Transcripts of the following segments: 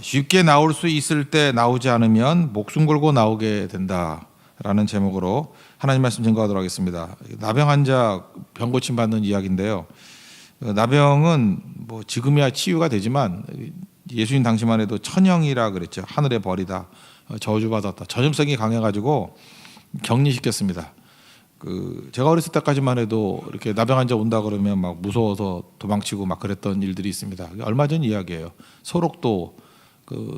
쉽게 나올 수 있을 때 나오지 않으면 목숨 걸고 나오게 된다라는 제목으로 하나님 말씀 증거하도록 하겠습니다. 나병 환자 병 고침 받는 이야기인데요. 나병은 뭐 지금이야 치유가 되지만 예수님 당시만 해도 천형이라 그랬죠. 하늘의 벌이다, 저주받았다. 전염성이 강해가지고 격리시켰습니다. 제가 어렸을 때까지만 해도 이렇게 나병 환자 온다 그러면 막 무서워서 도망치고 막 그랬던 일들이 있습니다. 얼마 전 이야기예요. 소록도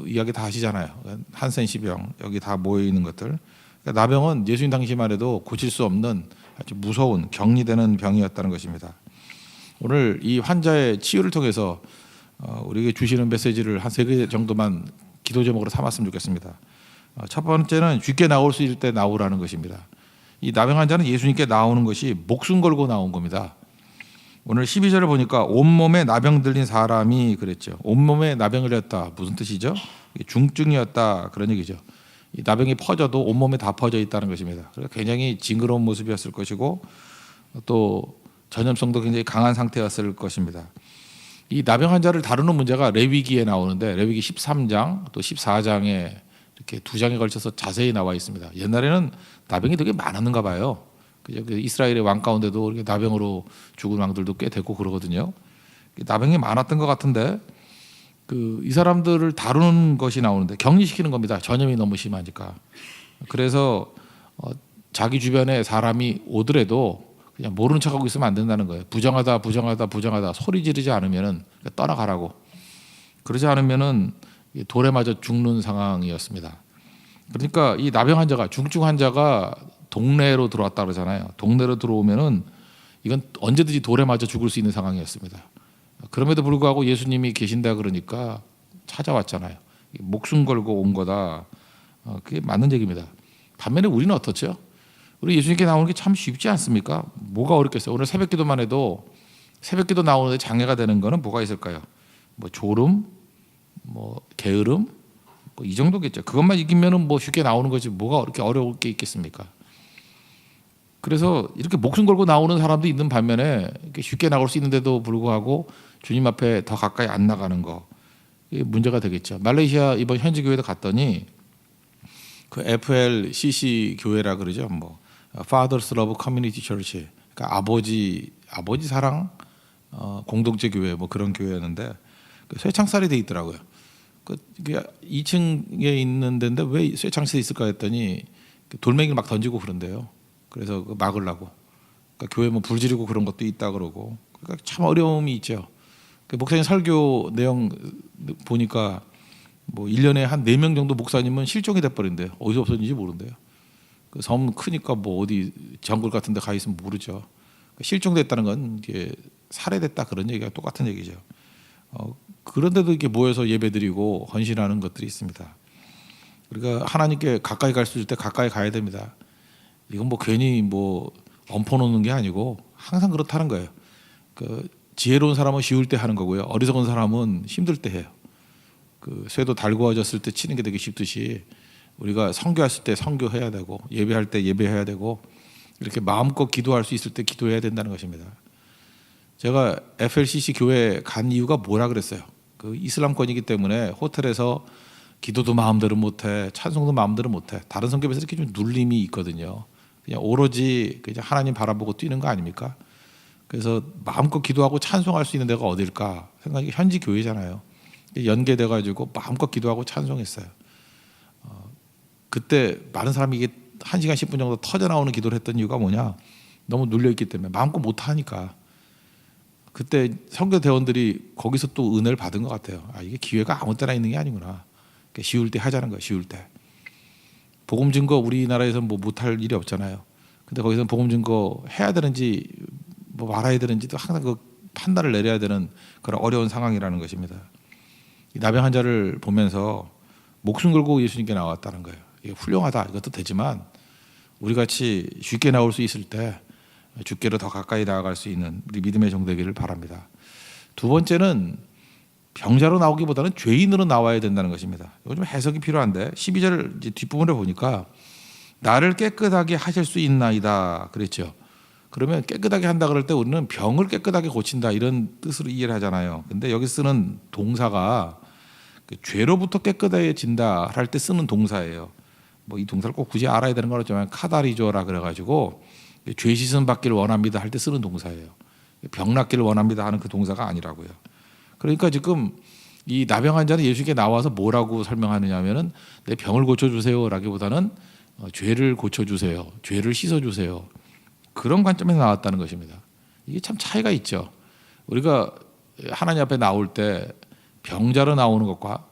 이야기 다 아시잖아요. 한센시병 여기 다 모여 있는 것들. 나병은 예수님 당시만 해도 고칠 수 없는 아주 무서운 격리되는 병이었다는 것입니다. 오늘 이 환자의 치유를 통해서 우리에게 주시는 메시지를 한 3개 정도만 기도 제목으로 삼았으면 좋겠습니다. 첫 번째는 쉽게 나올 수 있을 때 나오라는 것입니다. 이 나병 환자는 예수님께 나오는 것이 목숨 걸고 나온 겁니다. 오늘 12절을 보니까 온몸에 나병 들린 사람이 그랬죠. 온몸에 나병을 흘렸다. 무슨 뜻이죠? 중증이었다 그런 얘기죠. 이 나병이 퍼져도 온몸에 다 퍼져 있다는 것입니다. 그래서 굉장히 징그러운 모습이었을 것이고 또 전염성도 굉장히 강한 상태였을 것입니다. 이 나병 환자를 다루는 문제가 레위기에 나오는데 레위기 13장 또 14장에 이렇게 2장에 걸쳐서 자세히 나와 있습니다. 옛날에는 나병이 되게 많았는가 봐요. 이스라엘의 왕 가운데도 이렇게 나병으로 죽은 왕들도 꽤 됐고 그러거든요. 나병이 많았던 것 같은데 이 사람들을 다루는 것이 나오는데 격리시키는 겁니다. 전염이 너무 심하니까. 그래서 자기 주변에 사람이 오더라도 그냥 모르는 척하고 있으면 안 된다는 거예요. 부정하다 소리 지르지 않으면은 떠나가라고. 그러지 않으면은 돌에 맞아 죽는 상황이었습니다. 그러니까 이 나병 환자가 중증 환자가 동네로 들어왔다 그러잖아요. 동네로 들어오면은 이건 언제든지 돌에 맞아 죽을 수 있는 상황이었습니다. 그럼에도 불구하고 예수님이 계신다 그러니까 찾아왔잖아요. 목숨 걸고 온 거다. 그게 맞는 얘기입니다. 반면에 우리는 어떻죠? 우리 예수님께 나오는 게 참 쉽지 않습니까? 뭐가 어렵겠어요? 오늘 새벽기도만 해도 새벽기도 나오는데 장애가 되는 거는 뭐가 있을까요? 뭐 졸음, 뭐 게으름, 뭐 이 정도겠죠. 그것만 이기면은 뭐 쉽게 나오는 거지 뭐가 그렇게 어려울 게 있겠습니까? 그래서 이렇게 목숨 걸고 나오는 사람도 있는 반면에 이렇게 쉽게 나올 수 있는데도 불구하고 주님 앞에 더 가까이 안 나가는 거 이게 문제가 되겠죠. 말레이시아 이번 현지 교회도 갔더니 그 FLCC 교회라 그러죠. 뭐 Fathers Love Community Church, 그러니까 아버지 사랑 공동체 교회 뭐 그런 교회였는데 쇠창살이 돼 있더라고요. 그게 2층에 있는 데인데 왜 쇠창살이 있을까 했더니 돌멩이를 막 던지고 그런데요. 그래서 막으려고. 그러니까 교회 뭐 불 지르고 그런 것도 있다 그러고. 그러니까 참 어려움이 있죠. 목사님 설교 내용 보니까 뭐 1년에 한 4명 정도 목사님은 실종이 돼버린대요. 어디서 없어진지 모른대요. 섬 크니까 뭐 어디 정글 같은 데 가 있으면 모르죠. 실종됐다는 건 이게 살해됐다 그런 얘기가 똑같은 얘기죠. 그런데도 이렇게 모여서 예배드리고 헌신하는 것들이 있습니다. 우리가 하나님께 가까이 갈 수 있을 때 가까이 가야 됩니다. 이건 뭐 괜히 뭐 엎어놓는 게 아니고 항상 그렇다는 거예요. 지혜로운 사람은 쉬울 때 하는 거고요. 어리석은 사람은 힘들 때 해요. 쇠도 달구어졌을 때 치는 게 되게 쉽듯이 우리가 선교했을 때 선교해야 되고 예배할 때 예배해야 되고 이렇게 마음껏 기도할 수 있을 때 기도해야 된다는 것입니다. 제가 FLCC 교회 간 이유가 뭐라 그랬어요. 이슬람권이기 때문에 호텔에서 기도도 마음대로 못해, 찬송도 마음대로 못해. 다른 성교에서 이렇게 좀 눌림이 있거든요. 그냥 오로지 그냥 하나님 바라보고 뛰는 거 아닙니까? 그래서 마음껏 기도하고 찬송할 수 있는 데가 어딜까 생각이 현지 교회잖아요. 연계돼 가지고 마음껏 기도하고 찬송했어요. 그때 많은 사람이 이게 1시간 10분 정도 터져 나오는 기도를 했던 이유가 뭐냐? 너무 눌려 있기 때문에 마음껏 못 하니까. 그때 선교 대원들이 거기서 또 은혜를 받은 것 같아요. 이게 기회가 아무 때나 있는 게 아니구나. 쉬울 때 하자는 거예요. 쉬울 때. 복음 증거 우리나라에서는 뭐 못할 일이 없잖아요. 근데 거기서는 복음 증거 해야 되는지 뭐 말아야 되는지도 항상 판단을 내려야 되는 그런 어려운 상황이라는 것입니다. 이 나병 환자를 보면서 목숨 걸고 예수님께 나왔다는 거예요. 이게 훌륭하다 이것도 되지만 우리 같이 쉽게 나올 수 있을 때 주께로 더 가까이 나아갈 수 있는 우리 믿음의 종 되기를 바랍니다. 두 번째는 병자로 나오기보다는 죄인으로 나와야 된다는 것입니다. 이거 좀 해석이 필요한데 12절 뒷부분을 보니까 나를 깨끗하게 하실 수 있나이다 그랬죠. 그러면 깨끗하게 한다 그럴 때 우리는 병을 깨끗하게 고친다 이런 뜻으로 이해를 하잖아요. 근데 여기 쓰는 동사가 그 죄로부터 깨끗해진다 할 때 쓰는 동사예요. 뭐 이 동사를 꼭 굳이 알아야 되는 건 없지만 카다리조라 그래가지고 죄 씻음 받기를 원합니다 할 때 쓰는 동사예요. 병 낫기를 원합니다 하는 그 동사가 아니라고요. 그러니까 지금 이 나병 환자는 예수님께 나와서 뭐라고 설명하느냐면은 내 병을 고쳐주세요라기보다는 죄를 고쳐주세요, 죄를 씻어주세요, 그런 관점에서 나왔다는 것입니다. 이게 참 차이가 있죠. 우리가 하나님 앞에 나올 때 병자로 나오는 것과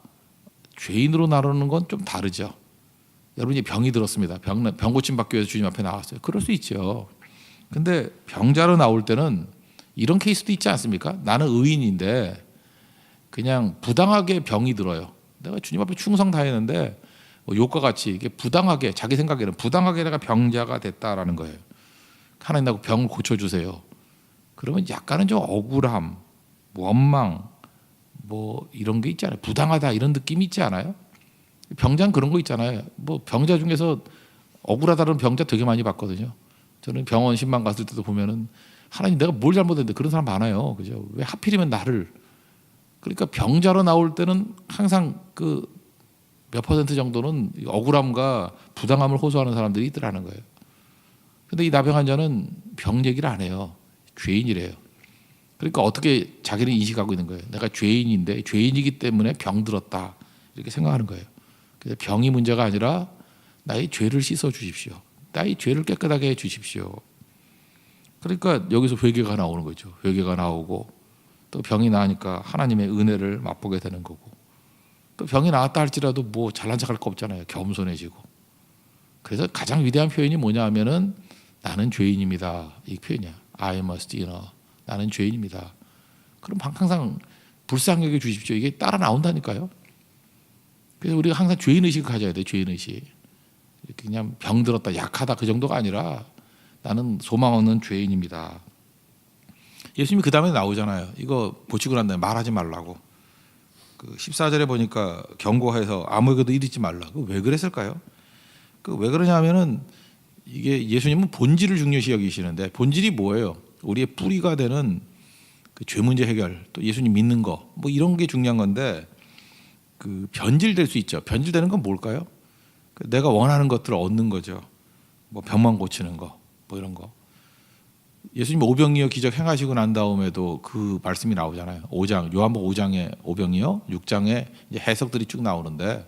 죄인으로 나오는 건 좀 다르죠. 여러분이 병이 들었습니다. 병 고침 받기 위해서 주님 앞에 나왔어요. 그럴 수 있죠. 근데 병자로 나올 때는 이런 케이스도 있지 않습니까? 나는 의인인데 그냥 부당하게 병이 들어요. 내가 주님 앞에 충성 다했는데 욕과 같이 이게 부당하게, 자기 생각에는 부당하게 내가 병자가 됐다라는 거예요. 하나님 나고 병을 고쳐주세요. 그러면 약간은 좀 억울함, 원망, 뭐 이런 게 있잖아요. 부당하다 이런 느낌이 있지 않아요? 병자는 그런 거 있잖아요. 뭐 병자 중에서 억울하다는 병자 되게 많이 봤거든요. 저는 병원 신방 갔을 때도 보면은 하나님 내가 뭘 잘못했는데, 그런 사람 많아요. 그죠? 왜 하필이면 나를. 그러니까 병자로 나올 때는 항상 그 몇 퍼센트 정도는 억울함과 부당함을 호소하는 사람들이 있더라는 거예요. 근데 이 나병 환자는 병 얘기를 안 해요. 죄인이래요. 그러니까 어떻게 자기는 인식하고 있는 거예요. 내가 죄인인데 죄인이기 때문에 병 들었다 이렇게 생각하는 거예요. 그래서 병이 문제가 아니라 나의 죄를 씻어 주십시오. 나의 죄를 깨끗하게 해 주십시오. 그러니까 여기서 회개가 나오는 거죠. 회개가 나오고 또 병이 나으니까 하나님의 은혜를 맛보게 되는 거고, 또 병이 나았다 할지라도 뭐 잘난 척할 거 없잖아요. 겸손해지고. 그래서 가장 위대한 표현이 뭐냐 하면은 나는 죄인입니다. 이 표현이야. I must, 나는 죄인입니다. 그럼 항상 불쌍히 여겨 주십시오. 이게 따라 나온다니까요. 그래서 우리가 항상 죄인의식을 가져야 돼요. 죄인의식. 그냥 병 들었다, 약하다 그 정도가 아니라 나는 소망 없는 죄인입니다. 예수님이 그 다음에 나오잖아요. 이거 고치고 난 다음에 말하지 말라고. 그 14절에 보니까 경고해서 아무에게도 이르지 말라고. 왜 그랬을까요? 그 왜 그러냐면은 이게 예수님은 본질을 중요시 여기시는데, 본질이 뭐예요? 우리의 뿌리가 되는 그 죄 문제 해결, 또 예수님 믿는 거, 뭐 이런 게 중요한 건데, 그 변질될 수 있죠. 변질되는 건 뭘까요? 내가 원하는 것들을 얻는 거죠. 뭐 병만 고치는 거, 뭐 이런 거. 예수님 오병이어 기적 행하시고 난 다음에도 그 말씀이 나오잖아요. 5장, 요한복음 5장에 오병이어, 6장에 이제 해석들이 쭉 나오는데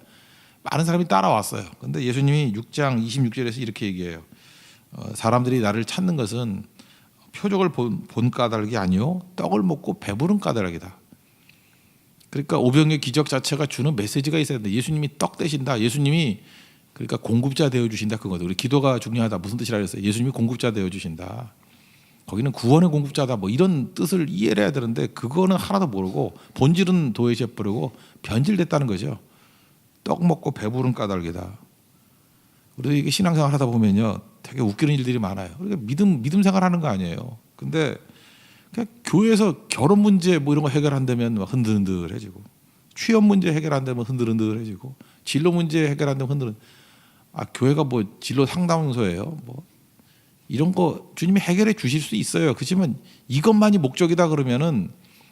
많은 사람이 따라왔어요. 근데 예수님이 6장 26절에서 이렇게 얘기해요. 사람들이 나를 찾는 것은 표적을 본 까닭이 아니요 떡을 먹고 배부른 까닭이다. 그러니까 오병이어 기적 자체가 주는 메시지가 있어야 된다. 예수님이 떡 되신다. 예수님이 그러니까 공급자 되어 주신다. 그거죠. 우리 기도가 중요하다. 무슨 뜻이라 그랬어요? 예수님이 공급자 되어 주신다. 거기는 구원의 공급자다. 뭐 이런 뜻을 이해를 해야 되는데 그거는 하나도 모르고 본질은 도외시해 버리고 변질됐다는 거죠. 떡 먹고 배부른 까닭이다. 우리도 이게 신앙생활 하다 보면요, 되게 웃기는 일들이 많아요. 우리가 믿음 생활하는 거 아니에요. 근데 그냥 교회에서 결혼 문제 뭐 이런 거 해결한다면 흔들흔들해지고, 취업 문제 해결한다면 흔들흔들해지고, 진로 문제 해결한다면 교회가 뭐 진로 상담소예요. 뭐 이런 거 주님이 해결해 주실 수 있어요. 그렇지만 이것만이 목적이다 그러면은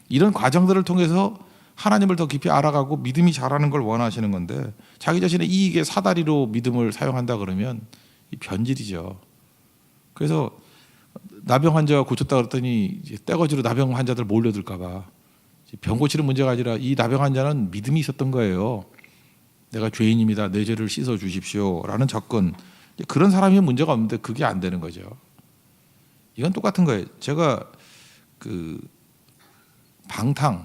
이런 과정들을 통해서 하나님을 더 깊이 알아가고 믿음이 자라는 걸 원하시는 건데, 자기 자신의 이익의 사다리로 믿음을 사용한다 그러면 이 변질이죠. 그래서 나병 환자가 고쳤다 그랬더니 이제 떼거지로 나병 환자들 몰려들까 봐 병 고치는 문제가 아니라 이 나병 환자는 믿음이 있었던 거예요. 내가 죄인입니다. 내 죄를 씻어 주십시오라는 접근. 그런 사람이 문제가 없는데 그게 안 되는 거죠. 이건 똑같은 거예요. 제가 그 방탕의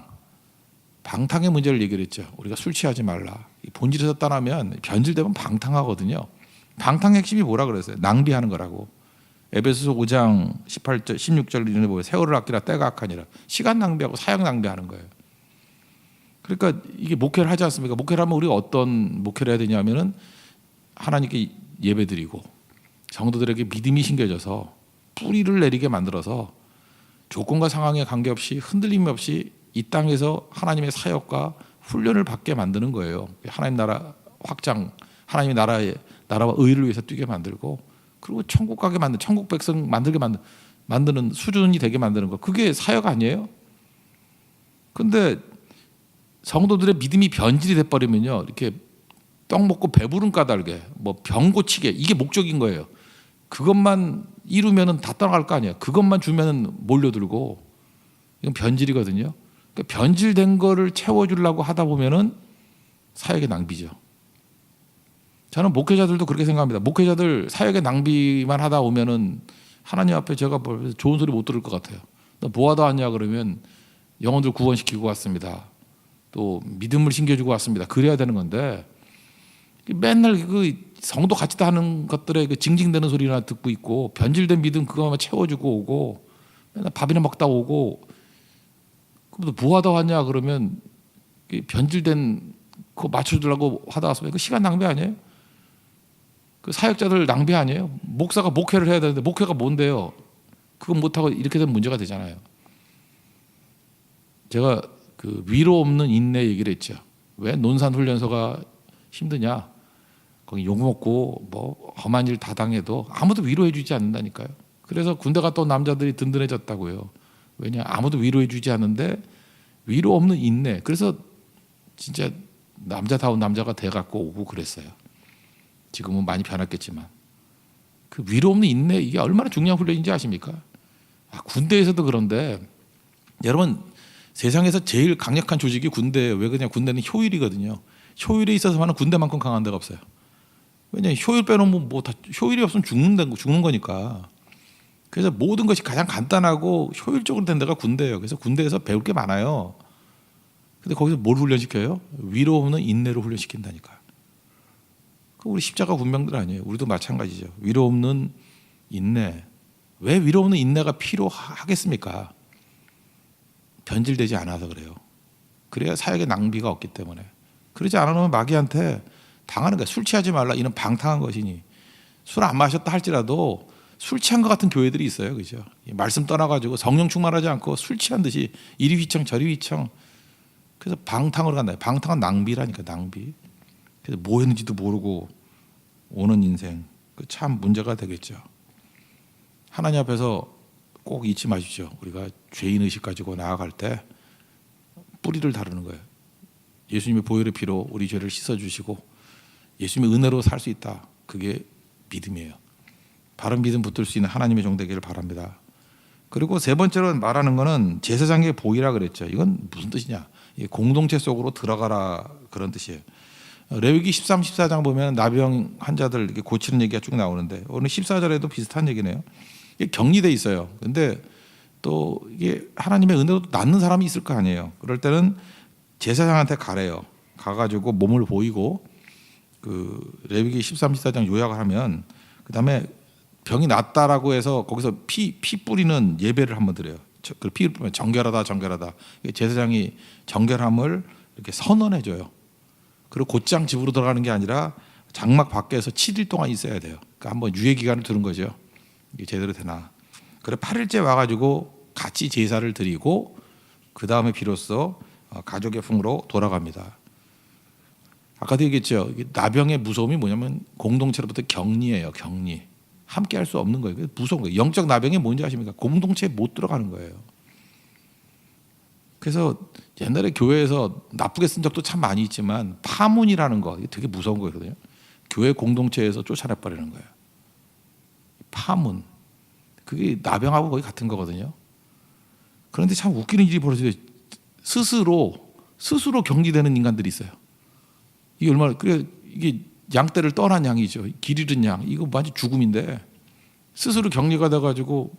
문제를 얘기를 했죠. 우리가 술 취하지 말라. 본질에서 떠나면 변질되면 방탕하거든요. 방탕의 핵심이 뭐라 그랬어요? 낭비하는 거라고. 에베소서 5장 18절 16절 이런 데 보면 세월을 아끼라 때가 악하니라. 시간 낭비하고 사역 낭비하는 거예요. 그러니까 이게 목회를 하지 않습니까? 목회를 하면 우리가 어떤 목회를 해야 되냐면은 하나님께 예배드리고 성도들에게 믿음이 심겨져서 뿌리를 내리게 만들어서 조건과 상황에 관계없이 흔들림 없이 이 땅에서 하나님의 사역과 훈련을 받게 만드는 거예요. 하나님 나라 확장, 하나님의 나라와 의를 위해서 뛰게 만들고, 그리고 천국 가게 만든, 천국 백성 만들게 만드는 수준이 되게 만드는 거. 그게 사역 아니에요? 근데 성도들의 믿음이 변질이 돼버리면요, 이렇게 떡 먹고 배부른 까닭에 뭐 병 고치게, 이게 목적인 거예요. 그것만 이루면은 다 떠나갈 거 아니에요. 그것만 주면은 몰려들고, 이건 변질이거든요. 그러니까 변질된 거를 채워주려고 하다 보면은 사역의 낭비죠. 저는 목회자들도 그렇게 생각합니다. 목회자들 사역의 낭비만 하다 오면은 하나님 앞에 제가 좋은 소리 못 들을 것 같아요. 너 뭐 하다 왔냐 그러면 영혼들 구원시키고 왔습니다. 또 믿음을 심겨주고 왔습니다. 그래야 되는 건데 맨날 그 성도 같이 다 하는 것들에 그 징징대는 소리나 듣고 있고, 변질된 믿음 그거만 채워주고 오고, 맨날 밥이나 먹다 오고, 그럼 뭐 하다 왔냐 그러면 변질된 그거 맞춰주려고 하다 왔으면 그 시간 낭비 아니에요? 그 사역자들 낭비 아니에요? 목사가 목회를 해야 되는데 목회가 뭔데요? 그거 못하고 이렇게 되면 문제가 되잖아요. 제가 그 위로 없는 인내 얘기를 했죠. 왜 논산훈련소가 힘드냐? 거기 욕먹고 뭐 험한 일 다 당해도 아무도 위로해 주지 않는다니까요. 그래서 군대 갔다 온 남자들이 든든해졌다고요. 왜냐? 아무도 위로해 주지 않는데 위로 없는 인내. 그래서 진짜 남자다운 남자가 돼갖고 오고 그랬어요. 지금은 많이 변했겠지만 그 위로 없는 인내, 이게 얼마나 중요한 훈련인지 아십니까? 군대에서도 그런데 여러분, 세상에서 제일 강력한 조직이 군대예요. 왜 그러냐? 군대는 효율이거든요. 효율에 있어서만은 군대만큼 강한 데가 없어요. 왜냐하면 효율 빼놓으면 뭐 다 효율이 없으면 죽는 거니까. 그래서 모든 것이 가장 간단하고 효율적으로 된 데가 군대예요. 그래서 군대에서 배울 게 많아요. 근데 거기서 뭘 훈련시켜요? 위로 없는 인내로 훈련시킨다니까. 우리 십자가 군병들 아니에요. 우리도 마찬가지죠. 위로 없는 인내. 왜 위로 없는 인내가 필요하겠습니까? 변질되지 않아서 그래요. 그래야 사역의 낭비가 없기 때문에. 그러지 않으면 마귀한테 당하는 거야. 술 취하지 말라, 이는 방탕한 것이니. 술 안 마셨다 할지라도 술 취한 것 같은 교회들이 있어요. 그죠? 말씀 떠나가지고 성령 충만하지 않고 술 취한 듯이 이리 휘청 저리 휘청. 그래서 방탕으로 간다. 방탕은 낭비라니까, 낭비. 그래서 뭐 했는지도 모르고 오는 인생, 참 문제가 되겠죠. 하나님 앞에서 꼭 잊지 마십시오. 우리가 죄인 의식 가지고 나아갈 때 뿌리를 다루는 거예요. 예수님의 보혈의 피로 우리 죄를 씻어주시고 예수님의 은혜로 살 수 있다. 그게 믿음이에요. 바른 믿음 붙들 수 있는 하나님의 종 되기를 바랍니다. 그리고 세 번째로 말하는 거는 제사장의 보이라 그랬죠. 이건 무슨 뜻이냐? 공동체 속으로 들어가라, 그런 뜻이에요. 레위기 13, 14장 보면 나병 환자들 이렇게 고치는 얘기가 쭉 나오는데 오늘 14절에도 비슷한 얘기네요. 이게 격리돼 있어요. 근데 또 이게 하나님의 은혜로 낫는 사람이 있을 거 아니에요. 그럴 때는 제사장한테 가래요. 가가지고 몸을 보이고 그 레위기 13, 14장 요약을 하면 그다음에 병이 낫다라고 해서 거기서 피 뿌리는 예배를 한번 드려요. 그 피를 뿌리면 정결하다, 정결하다. 제사장이 정결함을 이렇게 선언해줘요. 그리고 곧장 집으로 들어가는 게 아니라 장막 밖에서 7일 동안 있어야 돼요. 그러니까 한번 유예 기간을 두는 거죠. 이게 제대로 되나. 그래 8일째 와가지고 같이 제사를 드리고 그 다음에 비로소 가족의 품으로 돌아갑니다. 아까도 얘기했죠. 나병의 무서움이 뭐냐면 공동체로부터 격리예요. 격리. 함께 할 수 없는 거예요. 무서운 거예요. 영적 나병이 뭔지 아십니까? 공동체에 못 들어가는 거예요. 그래서 옛날에 교회에서 나쁘게 쓴 적도 참 많이 있지만 파문이라는 거, 이게 되게 무서운 거거든요. 교회 공동체에서 쫓아내버리는 거예요. 파문. 그게 나병하고 거의 같은 거거든요. 그런데 참 웃기는 일이 벌어져요. 스스로 격리되는 인간들이 있어요. 이게 얼마나, 그래, 이게 양떼를 떠난 양이죠. 길 잃은 양. 이거 완전 죽음인데 스스로 격리가 돼가지고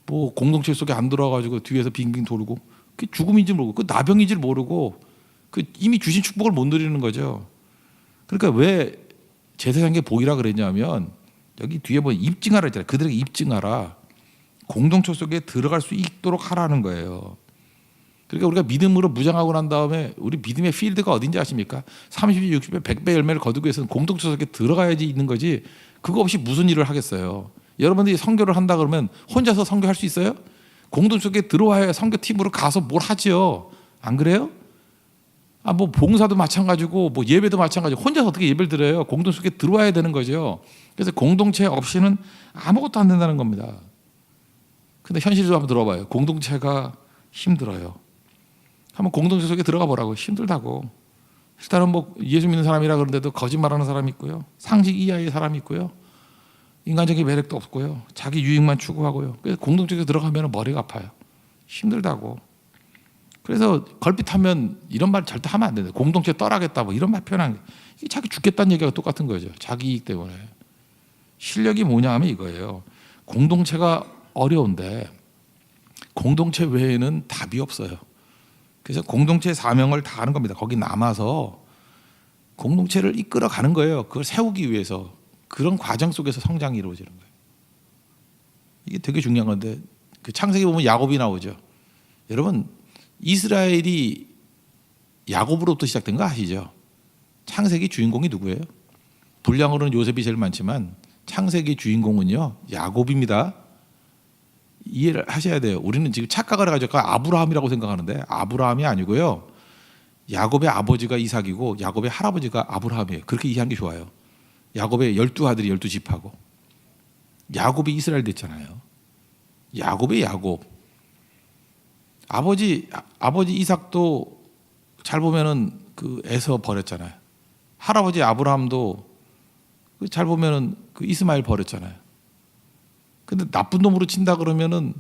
뭐 공동체 속에 안 들어와가지고 뒤에서 빙빙 돌고, 그게 죽음인지 모르고 그 나병인지 모르고 그 이미 주신 축복을 못 누리는 거죠. 그러니까 왜 제사장의 복이라 그랬냐면 여기 뒤에 보면 입증하라 했잖아요. 그들에게 입증하라. 공동체 속에 들어갈 수 있도록 하라는 거예요. 그러니까 우리가 믿음으로 무장하고 난 다음에 우리 믿음의 필드가 어딘지 아십니까? 30배, 60배, 100배 열매를 거두기 위해서는 공동체 속에 들어가야지 있는 거지, 그거 없이 무슨 일을 하겠어요. 여러분들이 선교를 한다 그러면 혼자서 선교할 수 있어요? 공동체 속에 들어와야 선교팀으로 가서 뭘 하지요. 안 그래요? 뭐 봉사도 마찬가지고 뭐 예배도 마찬가지고 혼자서 어떻게 예배를 드려요? 공동체 속에 들어와야 되는 거죠. 그래서 공동체 없이는 아무것도 안 된다는 겁니다. 근데 현실도 한번 들어봐요. 공동체가 힘들어요. 한번 공동체 속에 들어가 보라고. 힘들다고. 일단은 뭐 예수 믿는 사람이라 그러는데도 거짓말하는 사람이 있고요. 상식 이하의 사람이 있고요. 인간적인 매력도 없고요. 자기 유익만 추구하고요. 그래서 공동체에 들어가면 머리가 아파요. 힘들다고. 그래서 걸핏하면 이런 말 절대 하면 안 된다. 공동체 떠나겠다 뭐 이런 말 표현하는 게 이게 자기 죽겠다는 얘기가 똑같은 거죠. 자기 이익 때문에. 실력이 뭐냐 하면 이거예요. 공동체가 어려운데 공동체 외에는 답이 없어요. 그래서 공동체의 사명을 다하는 겁니다. 거기 남아서 공동체를 이끌어가는 거예요. 그걸 세우기 위해서. 그런 과정 속에서 성장이 이루어지는 거예요. 이게 되게 중요한 건데 그 창세기 보면 야곱이 나오죠. 여러분 이스라엘이 야곱으로부터 시작된 거 아시죠? 창세기 주인공이 누구예요? 분량으로는 요셉이 제일 많지만 창세기 주인공은요 야곱입니다. 이해를 하셔야 돼요. 우리는 지금 착각을 해가지고 아브라함이라고 생각하는데 아브라함이 아니고요. 야곱의 아버지가 이삭이고 야곱의 할아버지가 아브라함이에요. 그렇게 이해하는 게 좋아요. 야곱의 12아들이 12지파고 야곱이 이스라엘 됐잖아요. 야곱의 야곱. 아버지 이삭도 잘 보면은 그 에서 버렸잖아요. 할아버지 아브라함도 잘 보면은 그 이스마엘 버렸잖아요. 근데 나쁜 놈으로 친다 그러면은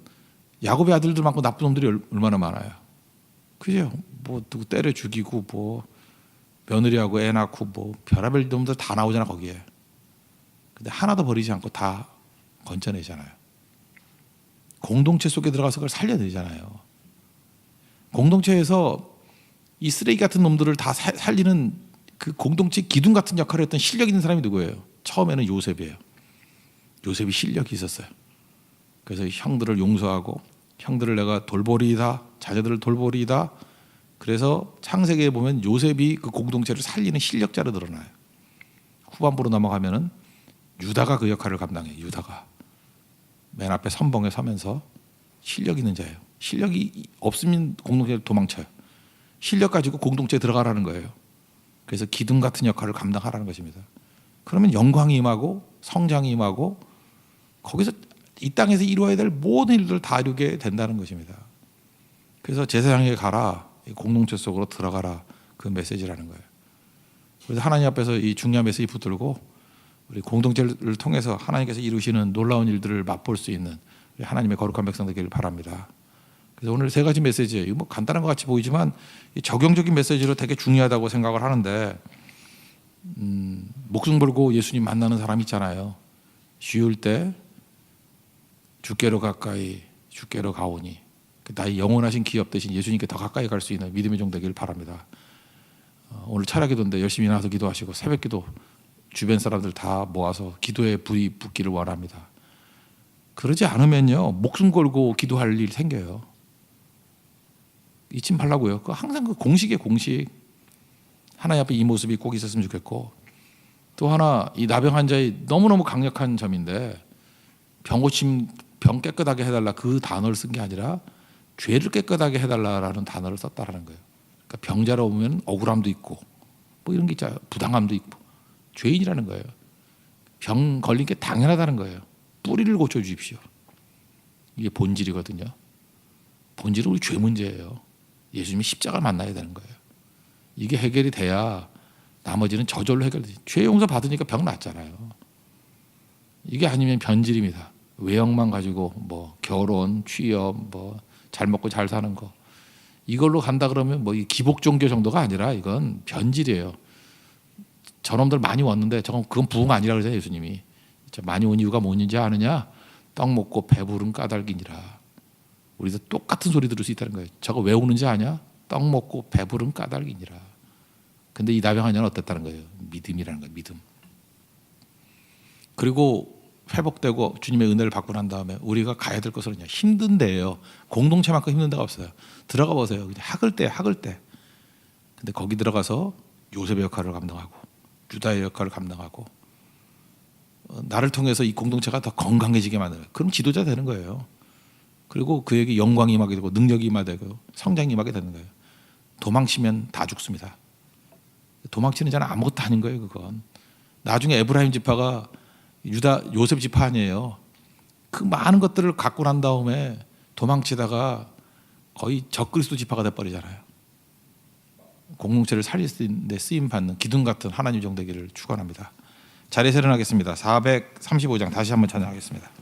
야곱의 아들들 많고 나쁜 놈들이 얼마나 많아요. 그죠? 뭐 누구 때려 죽이고 뭐 며느리하고 애 낳고 뭐 별의별 놈들 다 나오잖아 거기에. 근데 하나도 버리지 않고 다 건져내잖아요. 공동체 속에 들어가서 그걸 살려내잖아요. 공동체에서 이 쓰레기 같은 놈들을 다 살리는 그 공동체 기둥 같은 역할을 했던 실력 있는 사람이 누구예요? 처음에는 요셉이에요. 요셉이 실력이 있었어요. 그래서 형들을 용서하고 형들을 내가 돌보리이다, 자녀들을 돌보리이다. 그래서 창세기에 보면 요셉이 그 공동체를 살리는 실력자로 드러나요. 후반부로 넘어가면은 유다가 그 역할을 감당해요. 유다가 맨 앞에 선봉에 서면서 실력 있는 자예요. 실력이 없으면 공동체를 도망쳐요. 실력 가지고 공동체에 들어가라는 거예요. 그래서 기둥 같은 역할을 감당하라는 것입니다. 그러면 영광이 임하고 성장이 임하고 거기서 이 땅에서 이루어야 될 모든 일들을 다 이루게 된다는 것입니다. 그래서 제사장에게 가라, 공동체 속으로 들어가라, 그 메시지라는 거예요. 그래서 하나님 앞에서 이 중요한 메시지 붙들고 우리 공동체를 통해서 하나님께서 이루시는 놀라운 일들을 맛볼 수 있는 하나님의 거룩한 백성 되기를 바랍니다. 그래서 오늘 세 가지 메시지예요. 이거 뭐 간단한 것 같이 보이지만 적용적인 메시지로 되게 중요하다고 생각을 하는데 목숨 걸고 예수님 만나는 사람 있잖아요. 쉬울 때 주께로 가까이 주께로 가오니 나의 영원하신 기업 대신 예수님께 더 가까이 갈 수 있는 믿음의 종 되기를 바랍니다. 오늘 철야기도인데 열심히 나와서 기도하시고 새벽기도 주변 사람들 다 모아서 기도에 불이 붙기를 원합니다. 그러지 않으면요 목숨 걸고 기도할 일 생겨요. 잊지 말라고요. 항상 그 공식의 공식. 하나님 앞에 이 모습이 꼭 있었으면 좋겠고 또 하나 이 나병 환자의 너무너무 강력한 점인데 병 고침 병 깨끗하게 해달라 그 단어를 쓴 게 아니라 죄를 깨끗하게 해달라라는 단어를 썼다라는 거예요. 그러니까 병자로 보면 억울함도 있고 뭐 이런 게 있잖아요. 부당함도 있고 죄인이라는 거예요. 병 걸린 게 당연하다는 거예요. 뿌리를 고쳐주십시오. 이게 본질이거든요. 본질은 우리 죄 문제예요. 예수님이 십자가를 만나야 되는 거예요. 이게 해결이 돼야 나머지는 저절로 해결되지. 죄 용서 받으니까 병 낫잖아요. 이게 아니면 변질입니다. 외형만 가지고 뭐 결혼, 취업, 뭐 잘 먹고 잘 사는 거 이걸로 간다 그러면 뭐 기복 종교 정도가 아니라 이건 변질이에요. 저놈들 많이 왔는데 그건 부흥 아니라 그러잖아요. 예수님이 많이 온 이유가 뭔지 아느냐? 떡 먹고 배부른 까닭이니라. 우리도 똑같은 소리 들을 수 있다는 거예요. 저거 왜 오는지 아냐? 떡 먹고 배부른 까닭이니라. 근데 이 나병 환자는 어땠다는 거예요? 믿음이라는 거예요. 믿음. 그리고 회복되고 주님의 은혜를 받고 난 다음에 우리가 가야 될 것은 힘든 데예요. 공동체만큼 힘든 데가 없어요. 들어가 보세요. 그냥 학을 때. 근데 거기 들어가서 요셉의 역할을 감당하고 유다의 역할을 감당하고 나를 통해서 이 공동체가 더 건강해지게 만들어요. 그럼 지도자 되는 거예요. 그리고 그에게 영광이 임하게 되고 능력이 임하게 되고 성장이 임하게 되는 거예요. 도망치면 다 죽습니다. 도망치는 자는 아무것도 아닌 거예요. 그건 나중에 에브라임 지파가 요셉 지파 아니에요. 그 많은 것들을 갖고 난 다음에 도망치다가 거의 적그리스도 지파가 돼버리잖아요. 공동체를 살릴 수 있는 데 쓰임 받는 기둥 같은 하나님 종 되기를 축원합니다. 자리에서 일어나겠습니다. 435장 다시 한번 찬양하겠습니다.